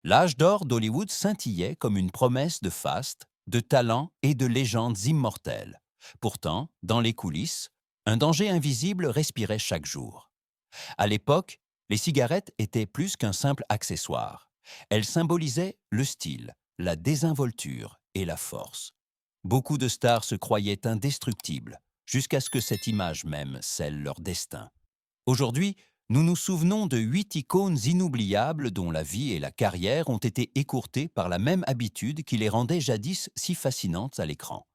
L'âge d'or d'Hollywood scintillait comme une promesse de faste, de talent et de légendes immortelles. Pourtant, dans les coulisses, un danger invisible respirait chaque jour. À l'époque, les cigarettes étaient plus qu'un simple accessoire. Elles symbolisaient le style, la désinvolture et la force. Beaucoup de stars se croyaient indestructibles, jusqu'à ce que cette image même scelle leur destin. Aujourd'hui, nous nous souvenons de 8 icônes inoubliables dont la vie et la carrière ont été écourtées par la même habitude qui les rendait jadis si fascinantes à l'écran.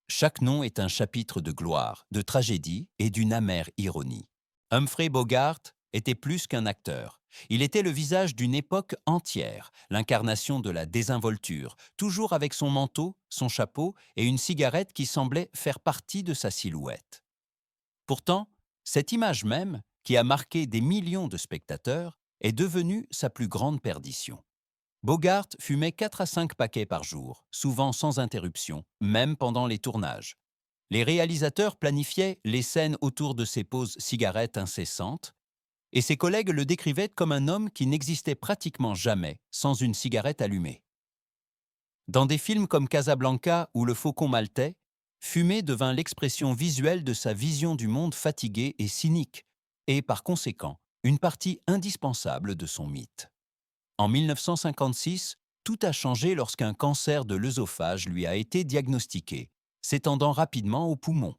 Chaque nom est un chapitre de gloire, de tragédie et d'une amère ironie. Humphrey Bogart était plus qu'un acteur. Il était le visage d'une époque entière, l'incarnation de la désinvolture, toujours avec son manteau, son chapeau et une cigarette qui semblait faire partie de sa silhouette. Pourtant, cette image même, qui a marqué des millions de spectateurs, est devenue sa plus grande perdition. Bogart fumait 4 à 5 paquets par jour, souvent sans interruption, même pendant les tournages. Les réalisateurs planifiaient les scènes autour de ces pauses cigarettes incessantes, et ses collègues le décrivaient comme un homme qui n'existait pratiquement jamais sans une cigarette allumée. Dans des films comme Casablanca ou Le Faucon maltais, fumer devint l'expression visuelle de sa vision du monde fatigué et cynique, et par conséquent, une partie indispensable de son mythe. En 1956, tout a changé lorsqu'un cancer de l'œsophage lui a été diagnostiqué, s'étendant rapidement aux poumons.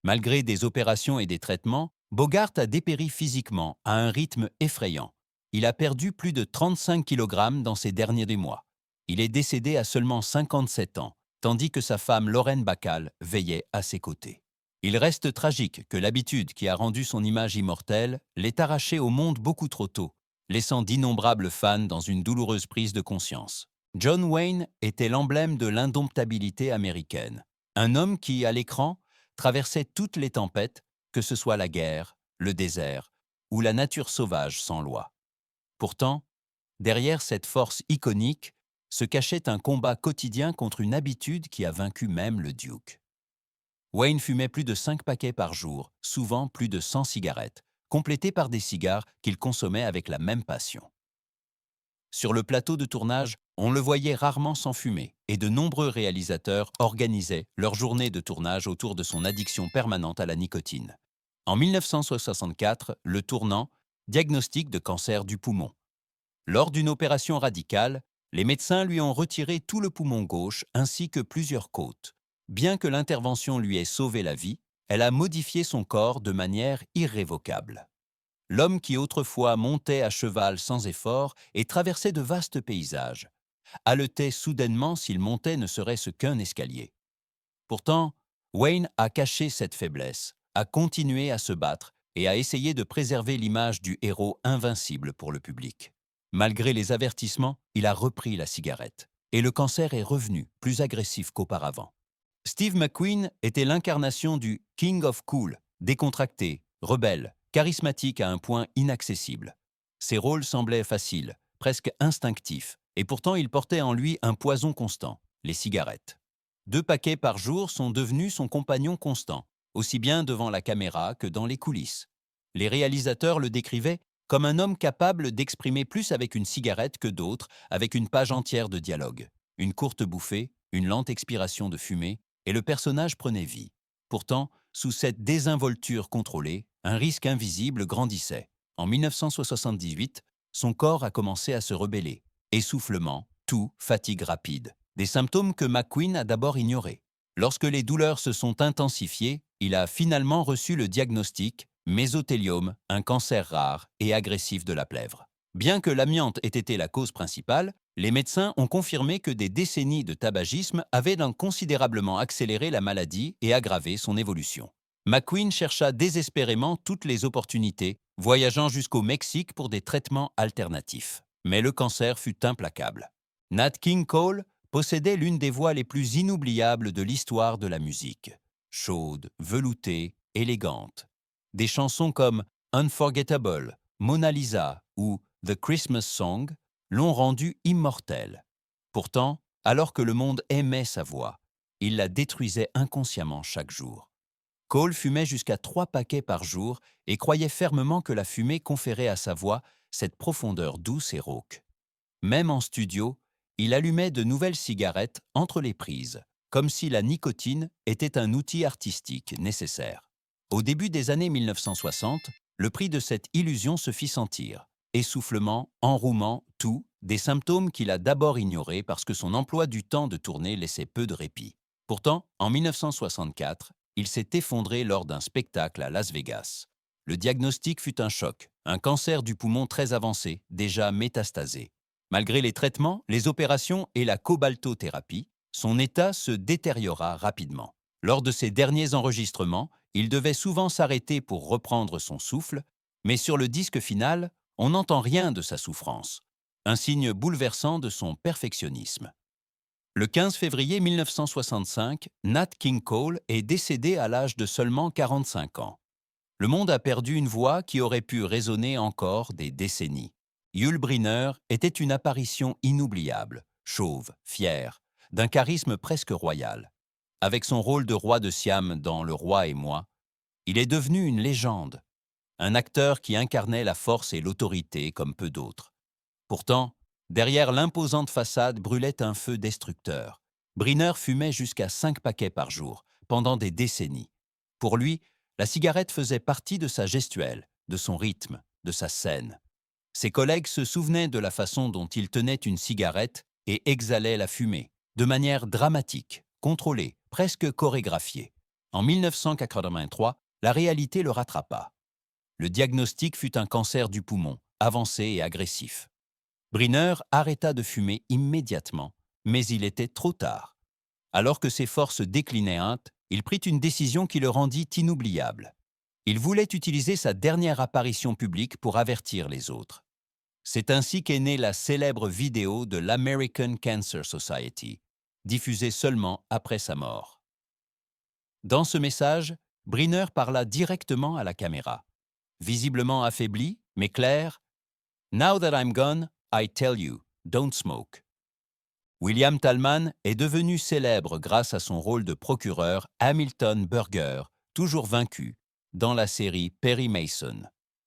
Malgré des opérations et des traitements, Bogart a dépéri physiquement à un rythme effrayant. Il a perdu plus de 35 kg dans ces derniers mois. Il est décédé à seulement 57 ans, tandis que sa femme Lorraine Bacall veillait à ses côtés. Il reste tragique que l'habitude qui a rendu son image immortelle l'ait arraché au monde beaucoup trop tôt, laissant d'innombrables fans dans une douloureuse prise de conscience. John Wayne était l'emblème de l'indomptabilité américaine. Un homme qui, à l'écran, traversait toutes les tempêtes, que ce soit la guerre, le désert ou la nature sauvage sans loi. Pourtant, derrière cette force iconique se cachait un combat quotidien contre une habitude qui a vaincu même le Duke. Wayne fumait plus de 5 paquets par jour, souvent plus de 100 cigarettes, complétées par des cigares qu'il consommait avec la même passion. Sur le plateau de tournage, on le voyait rarement sans fumer, et de nombreux réalisateurs organisaient leur journée de tournage autour de son addiction permanente à la nicotine. En 1964, le tournant diagnostic de cancer du poumon. Lors d'une opération radicale, les médecins lui ont retiré tout le poumon gauche ainsi que plusieurs côtes. Bien que l'intervention lui ait sauvé la vie, elle a modifié son corps de manière irrévocable. L'homme qui autrefois montait à cheval sans effort et traversait de vastes paysages, haletait soudainement s'il montait ne serait-ce qu'un escalier. Pourtant, Wayne a caché cette faiblesse, a continué à se battre et a essayé de préserver l'image du héros invincible pour le public. Malgré les avertissements, il a repris la cigarette, et le cancer est revenu, plus agressif qu'auparavant. Steve McQueen était l'incarnation du King of Cool, décontracté, rebelle, charismatique à un point inaccessible. Ses rôles semblaient faciles, presque instinctifs, et pourtant il portait en lui un poison constant, les cigarettes. 2 paquets par jour sont devenus son compagnon constant, aussi bien devant la caméra que dans les coulisses. Les réalisateurs le décrivaient comme un homme capable d'exprimer plus avec une cigarette que d'autres, avec une page entière de dialogue. Une courte bouffée, une lente expiration de fumée, et le personnage prenait vie. Pourtant, sous cette désinvolture contrôlée, un risque invisible grandissait. En 1978, son corps a commencé à se rebeller. Essoufflement, toux, fatigue rapide. Des symptômes que McQueen a d'abord ignorés. Lorsque les douleurs se sont intensifiées, il a finalement reçu le diagnostic mésothéliome, un cancer rare et agressif de la plèvre. Bien que l'amiante ait été la cause principale, les médecins ont confirmé que des décennies de tabagisme avaient considérablement accéléré la maladie et aggravé son évolution. McQueen chercha désespérément toutes les opportunités, voyageant jusqu'au Mexique pour des traitements alternatifs. Mais le cancer fut implacable. Nat King Cole possédait l'une des voix les plus inoubliables de l'histoire de la musique. Chaude, veloutée, élégante. Des chansons comme Unforgettable, Mona Lisa ou The Christmas Song l'ont rendu immortel. Pourtant, alors que le monde aimait sa voix, il la détruisait inconsciemment chaque jour. Cole fumait jusqu'à 3 paquets par jour et croyait fermement que la fumée conférait à sa voix cette profondeur douce et rauque. même en studio, il allumait de nouvelles cigarettes entre les prises, comme si la nicotine était un outil artistique nécessaire. Au début des années 1960, le prix de cette illusion se fit sentir. Essoufflement, enrouement, toux, des symptômes qu'il a d'abord ignorés parce que son emploi du temps de tournée laissait peu de répit. Pourtant, en 1964, il s'est effondré lors d'un spectacle à Las Vegas. Le diagnostic fut un choc, un cancer du poumon très avancé, déjà métastasé. Malgré les traitements, les opérations et la cobaltothérapie, son état se détériora rapidement. Lors de ses derniers enregistrements, il devait souvent s'arrêter pour reprendre son souffle, mais sur le disque final, on n'entend rien de sa souffrance, un signe bouleversant de son perfectionnisme. Le 15 février 1965, Nat King Cole est décédé à l'âge de seulement 45 ans. Le monde a perdu une voix qui aurait pu résonner encore des décennies. Yul Brynner était une apparition inoubliable, chauve, fière, d'un charisme presque royal. Avec son rôle de roi de Siam dans Le Roi et moi, il est devenu une légende, un acteur qui incarnait la force et l'autorité comme peu d'autres. Pourtant, derrière l'imposante façade brûlait un feu destructeur. Brynner fumait jusqu'à 5 paquets par jour, pendant des décennies. Pour lui, la cigarette faisait partie de sa gestuelle, de son rythme, de sa scène. Ses collègues se souvenaient de la façon dont il tenait une cigarette et exhalait la fumée, de manière dramatique, contrôlée, presque chorégraphiée. En 1983, la réalité le rattrapa. Le diagnostic fut un cancer du poumon, avancé et agressif. Brynner arrêta de fumer immédiatement, mais il était trop tard. Alors que ses forces déclinaient, il prit une décision qui le rendit inoubliable. Il voulait utiliser sa dernière apparition publique pour avertir les autres. C'est ainsi qu'est née la célèbre vidéo de l'American Cancer Society, diffusée seulement après sa mort. Dans ce message, Brynner parla directement à la caméra. Visiblement affaibli, mais clair, « Now that I'm gone, I tell you, don't smoke ». William Thalman est devenu célèbre grâce à son rôle de procureur Hamilton Burger, toujours vaincu, dans la série Perry Mason.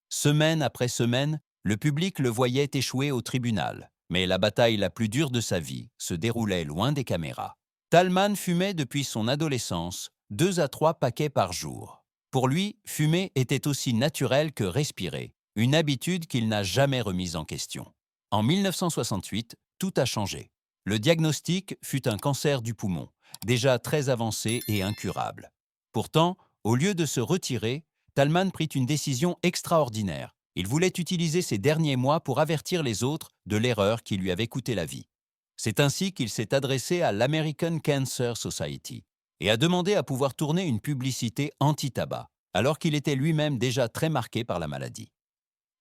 Semaine après semaine, le public le voyait échouer au tribunal, mais la bataille la plus dure de sa vie se déroulait loin des caméras. Thalman fumait depuis son adolescence 2 à 3 paquets par jour. Pour lui, fumer était aussi naturel que respirer, une habitude qu'il n'a jamais remise en question. En 1968, tout a changé. Le diagnostic fut un cancer du poumon, déjà très avancé et incurable. Pourtant, au lieu de se retirer, Thalman prit une décision extraordinaire. Il voulait utiliser ses derniers mois pour avertir les autres de l'erreur qui lui avait coûté la vie. C'est ainsi qu'il s'est adressé à l'American Cancer Society et a demandé à pouvoir tourner une publicité anti-tabac, alors qu'il était lui-même déjà très marqué par la maladie.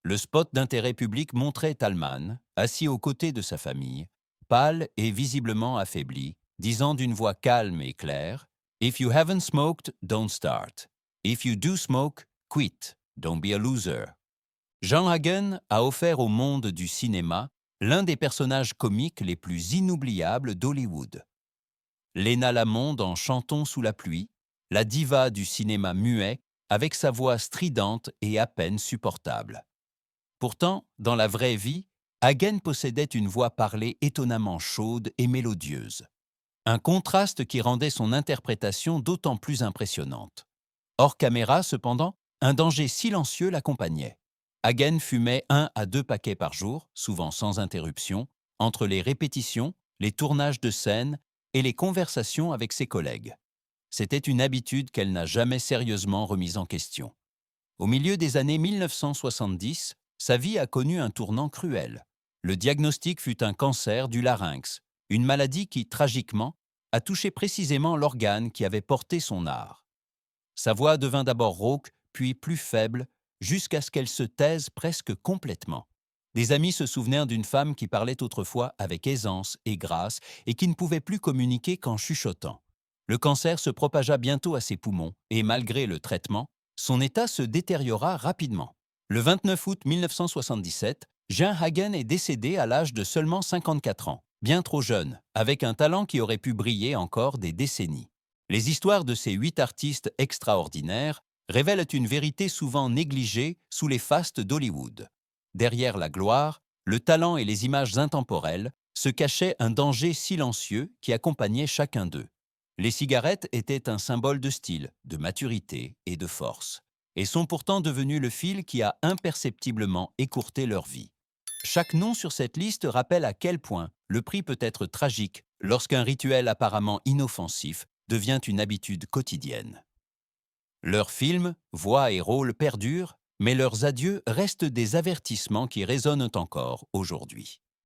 Le spot d'intérêt public montrait Thalman, assis aux côtés de sa famille, pâle et visiblement affaibli, disant d'une voix calme et claire « If you haven't smoked, don't start. If you do smoke, quit. Don't be a loser ». Jean Hagen a offert au monde du cinéma l'un des personnages comiques les plus inoubliables d'Hollywood. Léna Lamont dans Chantons sous la pluie, la diva du cinéma muet avec sa voix stridente et à peine supportable. Pourtant, dans la vraie vie, Hagen possédait une voix parlée étonnamment chaude et mélodieuse. Un contraste qui rendait son interprétation d'autant plus impressionnante. Hors caméra, cependant, un danger silencieux l'accompagnait. Hagen fumait 1 à 2 paquets par jour, souvent sans interruption, entre les répétitions, les tournages de scène et les conversations avec ses collègues. C'était une habitude qu'elle n'a jamais sérieusement remise en question. Au milieu des années 1970, sa vie a connu un tournant cruel. Le diagnostic fut un cancer du larynx, une maladie qui, tragiquement, a touché précisément l'organe qui avait porté son art. Sa voix devint d'abord rauque, puis plus faible, jusqu'à ce qu'elle se taise presque complètement. Des amis se souvenèrent d'une femme qui parlait autrefois avec aisance et grâce et qui ne pouvait plus communiquer qu'en chuchotant. Le cancer se propagea bientôt à ses poumons et, malgré le traitement, son état se détériora rapidement. Le 29 août 1977, Jean Hagen est décédé à l'âge de seulement 54 ans, bien trop jeune, avec un talent qui aurait pu briller encore des décennies. Les histoires de ces 8 artistes extraordinaires révèlent une vérité souvent négligée sous les fastes d'Hollywood. Derrière la gloire, le talent et les images intemporelles, se cachait un danger silencieux qui accompagnait chacun d'eux. Les cigarettes étaient un symbole de style, de maturité et de force, et sont pourtant devenues le fil qui a imperceptiblement écourté leur vie. Chaque nom sur cette liste rappelle à quel point le prix peut être tragique lorsqu'un rituel apparemment inoffensif devient une habitude quotidienne. Leurs films, voix et rôles perdurent, mais leurs adieux restent des avertissements qui résonnent encore aujourd'hui.